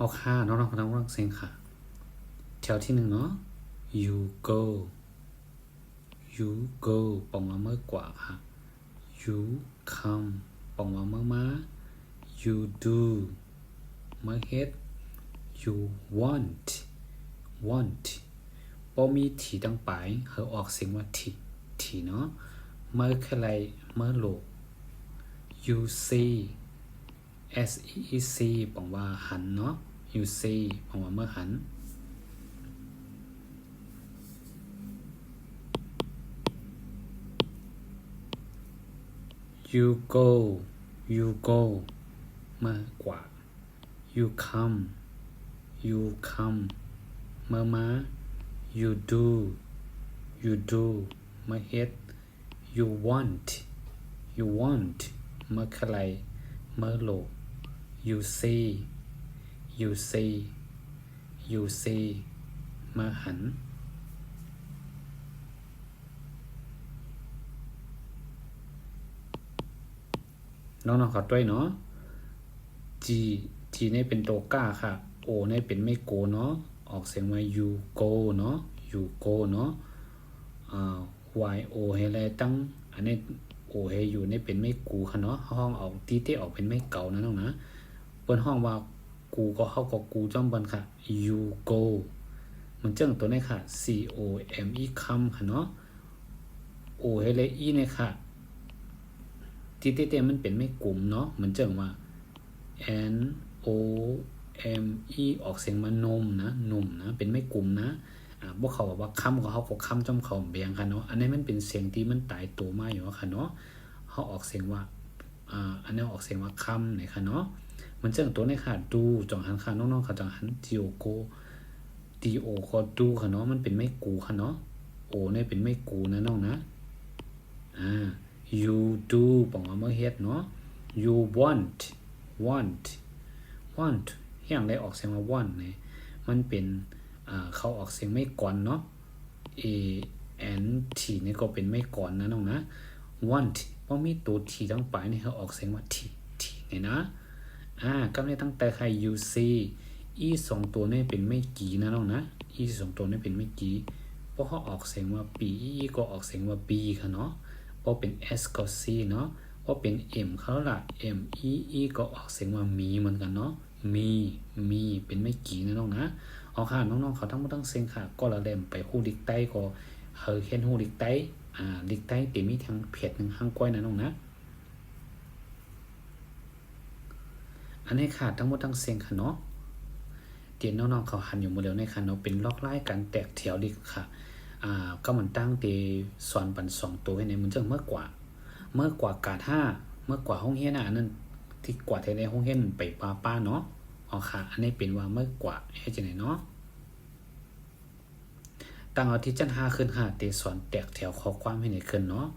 เอาค่าน้องๆทั้งรังเสียงค่ะแถวที่หนึ่งเนาะ you go you go ปองมาเมื่อกว่าค่ะ you come ปองมาเมื่อมา you do เมื่อเฮ็ด you want พอมีถีตั้งไปเขาออกเสียงว่าถีเนาะเมื่อใครเมื่อโลก you see see ปองว่าหันเนาะ you see ปองว่าเมื่อหัน you go มากกว่า you come เมื่อมา you do เมื่อเฮ็ด you want เมื่อใครเมื่อโลก you see เมื่อหันน้องๆขอด้วยเนาะ G นี่เป็นตัวกล้าค่ะ O นี่เป็นไม่โกเนาะออกเสียงว่า you go เนาะ you go เนาะY O ให้อะไรตั้งอันนี้ O ให้อยู่นี่เป็นไม่กูค่ะเนาะห้องออกตีเต้ออกเป็นไม่เก่านะน้องนะเปิ้นห้องว่ากูก็เข้ากับกูจ้อมเปิ้นค่ะ you go มันจังตัวนี้ค่ะ C O M E come ค่ะเนาะ O ให้เลย E นี่ค่ะตีเต้มันเป็นไม่กลุ่มเนาะเหมือนจังว่า N O M E ออกเสียงมานมนะเป็นไม่กลุ่มนะพวกเขาบอกว่าคำของเขาก็คำจ้อมเขาเบียงค่ะเนาะอันนี้มันเป็นเสียงที่มันตายตัวมาอยู่ค่ะเนาะเขาออกเสียงว่าอันนี้ออกเสียงว่าคำเนี่ยค่ะเนาะมันจังตัวนี้ค่ะดูจองหันค่ะน้องๆค่ะจองหัน D O ก็ดูค่ะเนาะมันเป็นไม่กูค่ะเนาะ O เนี่ยเป็นไม่กูนะน้องนะyou do บอกว่าเมื่อเฮ็ดเนาะ you want อย่างได้ออกเสียงว่า want เนี่ยมันเป็นเขาออกเสียงไม่ก่อนเนาะ a n t นี่ก็เป็นไม่ก่อนนะน้องนะ want เพราะมีตัว t ตั้งปลายนี่เขาออกเสียงว่า t เนี่ยนะก็ได้ตั้งแต่ใคร you see e 2ตัวนี่เป็นไม่กี่นะน้องนะ e 2ตัวนี่เป็นไม่กี่เพราะเขาออกเสียงว่า b e ก็ออกเสียงว่า b ค่ะเนาะพอเป็น s ก็ c เนาะพอเป็น m เขาละ m e ก็ออกเสียงว่ามีเหมือนกันเนาะมีเป็นไม่กี่นะน้องนะเอาค่ะน้องๆเขาทั้งหมดทั้งเสียงค่ะก็ละเล่มไปฮู้ลิกใต้ก็เฮาเห็นฮู้ลิกใต้ลิกใต้เต็มีทางเพจนึงข้างก้อยนะน้องนะอันนี้ค่ะทั้งหมดทั้งเสียงค่ะเนาะเดี๋ยวน้องๆเขาหันอยู่หมดแล้วในค่ะเนาะเป็นล็อกไล่กันแตกแถวลิกค่ะก็มันตั้งตีสอนปัน2ตัวไว้ในมันจังเมื่อกว่ากาด5เมื่อกว่าห้องเฮียนนั่นที่กว่าแท้ในห้องเฮียนไปป้าเนาะอ๋อค่ะอันนี้เป็นว่าเมื่อกว่าให้จังได๋เนาะตั้งเอาที่จัน5ขึ้น5ตีสอนแตกแถวข้อความให้ในขึ้นเนาะ